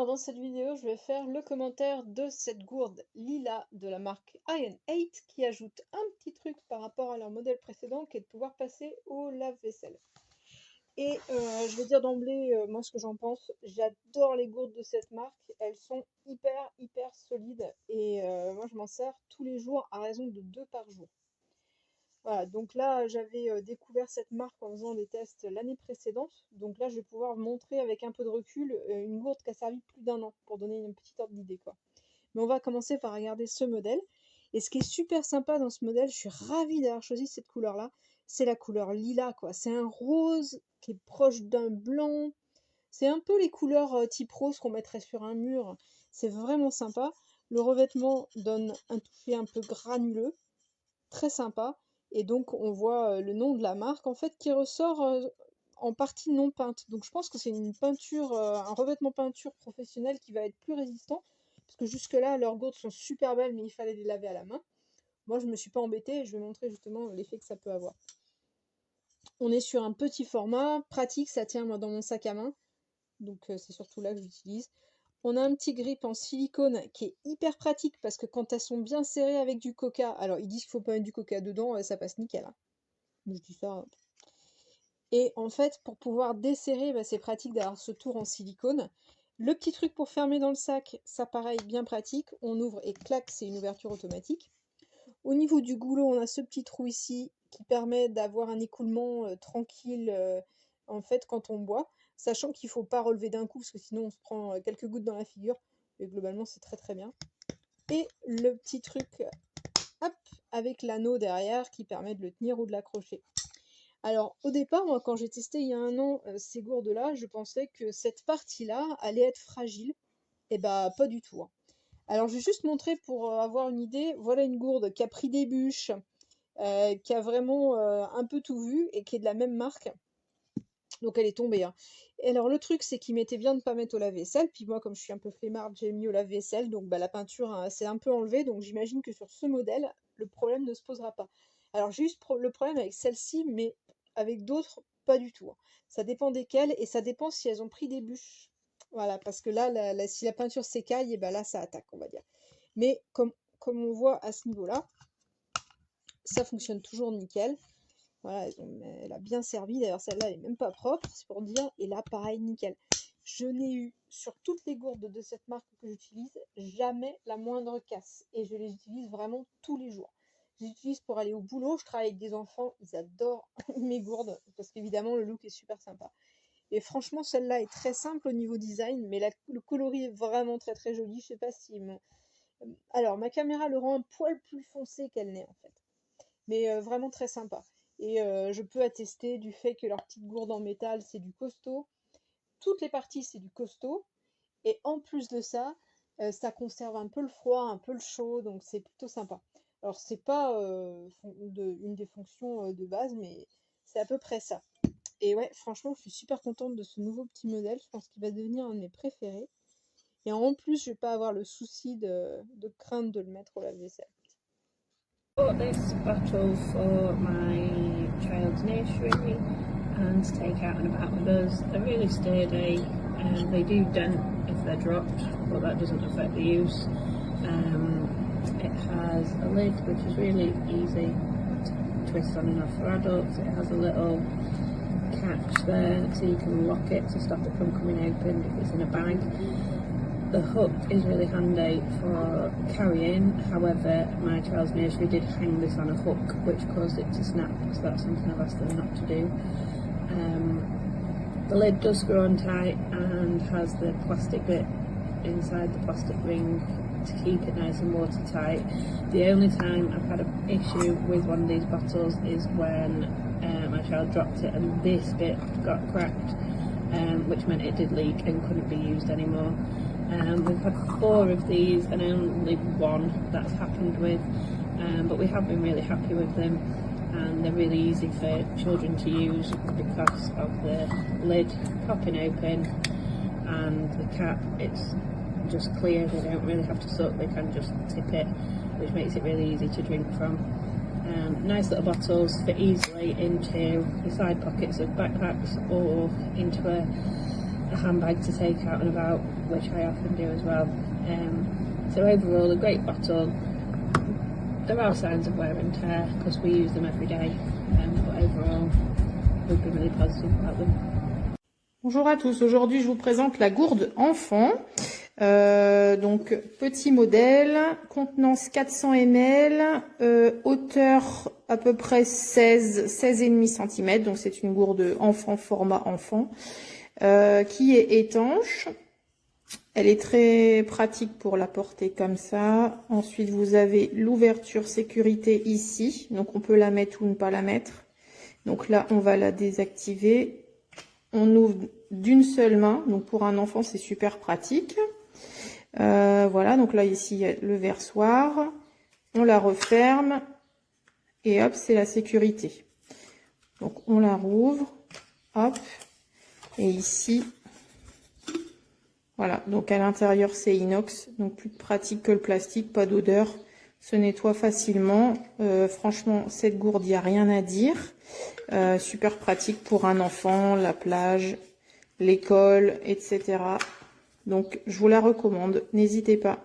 Alors dans cette vidéo, je vais faire le commentaire de cette gourde Lila de la marque Iron8 qui ajoute un petit truc par rapport à leur modèle précédent qui est de pouvoir passer au lave-vaisselle. Et je vais dire d'emblée, moi ce que j'en pense, j'adore les gourdes de cette marque, elles sont hyper solides et moi je m'en sers tous les jours à raison de 2 par jour. Voilà, donc là j'avais découvert cette marque en faisant des tests l'année précédente. Donc là je vais pouvoir montrer avec un peu de recul une gourde qui a servi plus d'1 an pour donner une petite ordre d'idée quoi. Mais on va commencer par regarder ce modèle. Et ce qui est super sympa dans ce modèle, je suis ravie d'avoir choisi cette couleur là, c'est la couleur lilas quoi. C'est un rose qui est proche d'un blanc. C'est un peu les couleurs type rose qu'on mettrait sur un mur. C'est vraiment sympa. Le revêtement donne un toucher un peu granuleux, très sympa. Et donc on voit le nom de la marque en fait qui ressort en partie non peinte. Donc je pense que c'est une peinture, un revêtement peinture professionnel qui va être plus résistant. Parce que jusque là leurs gourdes sont super belles mais il fallait les laver à la main. Moi je me suis pas embêtée et je vais montrer justement l'effet que ça peut avoir. On est sur un petit format, pratique, ça tient moi dans mon sac à main. Donc c'est surtout là que j'utilise. On a un petit grip en silicone qui est hyper pratique parce que quand elles sont bien serrées avec du coca, alors ils disent qu'il faut pas mettre du coca dedans, ça passe nickel. Hein. Je dis ça. Et en fait, pour pouvoir desserrer, bah, c'est pratique d'avoir ce tour en silicone. Le petit truc pour fermer dans le sac, ça pareil, bien pratique. On ouvre et clac, c'est une ouverture automatique. Au niveau du goulot, on a ce petit trou ici qui permet d'avoir un écoulement tranquille en fait quand on boit. Sachant qu'il ne faut pas relever d'un coup parce que sinon on se prend quelques gouttes dans la figure. Mais globalement, c'est très bien. Et le petit truc, hop, avec l'anneau derrière qui permet de le tenir ou de l'accrocher. Alors au départ, moi quand j'ai testé il y a 1 an ces gourdes-là, je pensais que cette partie-là allait être fragile. Et bah pas du tout. Hein. Alors je vais juste montrer pour avoir une idée. Voilà une gourde qui a pris des bûches, qui a vraiment un peu tout vu et qui est de la même marque. Donc elle est tombée. Hein. Et alors le truc c'est qu'il m'était bien de ne pas mettre au lave-vaisselle. Puis moi comme je suis un peu flemmarde, j'ai mis au lave-vaisselle. Donc bah, la peinture hein, s'est un peu enlevée. Donc j'imagine que sur ce modèle, le problème ne se posera pas. Alors j'ai juste le problème avec celle-ci, mais avec d'autres, pas du tout. Hein. Ça dépend desquelles et ça dépend si elles ont pris des bûches. Voilà, parce que là, si la peinture s'écaille, et ben là ça attaque, on va dire. Mais comme on voit à ce niveau-là, ça fonctionne toujours nickel. Voilà, elle a bien servi. D'ailleurs, celle-là, elle est même pas propre, c'est pour dire. Et là, pareil, nickel. Je n'ai eu, sur toutes les gourdes de cette marque que j'utilise, jamais la moindre casse. Et je les utilise vraiment tous les jours. Je les utilise pour aller au boulot. Je travaille avec des enfants. Ils adorent mes gourdes. Parce qu'évidemment, le look est super sympa. Et franchement, celle-là est très simple au niveau design. Mais le coloris est vraiment très joli. Je sais pas si... Alors, ma caméra le rend un poil plus foncé qu'elle n'est, en fait. Mais vraiment très sympa. Et je peux attester du fait que leur petite gourde en métal, c'est du costaud. Toutes les parties, c'est du costaud. Et en plus de ça, ça conserve un peu le froid, un peu le chaud, donc c'est plutôt sympa. Alors, c'est pas une des fonctions de base, mais c'est à peu près ça. Et ouais, franchement, je suis super contente de ce nouveau petit modèle. Je pense qu'il va devenir un de mes préférés. Et en plus, je vais pas avoir le souci de crainte de le mettre au lave-vaisselle. Bought this bottle for my child's nursery and to take out and about with us. They're really sturdy and they do dent if they're dropped, but that doesn't affect the use. It has a lid which is really easy to twist on and off for adults. It has a little catch there so you can lock it to stop it from coming open if it's in a bag. The hook is really handy for carrying, however my child's nursery did hang this on a hook which caused it to snap, so that's something I've asked them not to do. The lid does screw on tight and has the plastic bit inside the plastic ring to keep it nice and watertight. The only time I've had an issue with one of these bottles is when my child dropped it and this bit got cracked, which meant it did leak and couldn't be used anymore. We've had 4 of these and only 1 that's happened with, but we have been really happy with them and they're really easy for children to use because of the lid popping open and the cap, it's just clear, they don't really have to suck, they can just tip it, which makes it really easy to drink from. Nice little bottles fit easily into the side pockets of backpacks or into a handbag to take out and about, which I often do as well. So overall, a great bottle. There are signs of wear and tear because we use them every day, but overall, we've been really positive about them. Bonjour à tous, aujourd'hui je vous présente la gourde enfant. Donc petit modèle, contenance 400 ml, hauteur à peu près 16,5 cm, donc c'est une gourde enfant, format enfant, qui est étanche. Elle est très pratique pour la porter comme ça. Ensuite vous avez l'ouverture sécurité ici, donc on peut la mettre ou ne pas la mettre. Donc là on va la désactiver. On ouvre d'une seule main, donc pour un enfant c'est super pratique. Voilà, donc là ici il y a le versoir, on la referme et hop, c'est la sécurité. Donc on la rouvre, hop, et ici, voilà, donc à l'intérieur c'est inox, donc plus pratique que le plastique, pas d'odeur, se nettoie facilement. Franchement, cette gourde, il n'y a rien à dire. Super pratique pour un enfant, la plage, l'école, etc. Donc je vous la recommande, n'hésitez pas.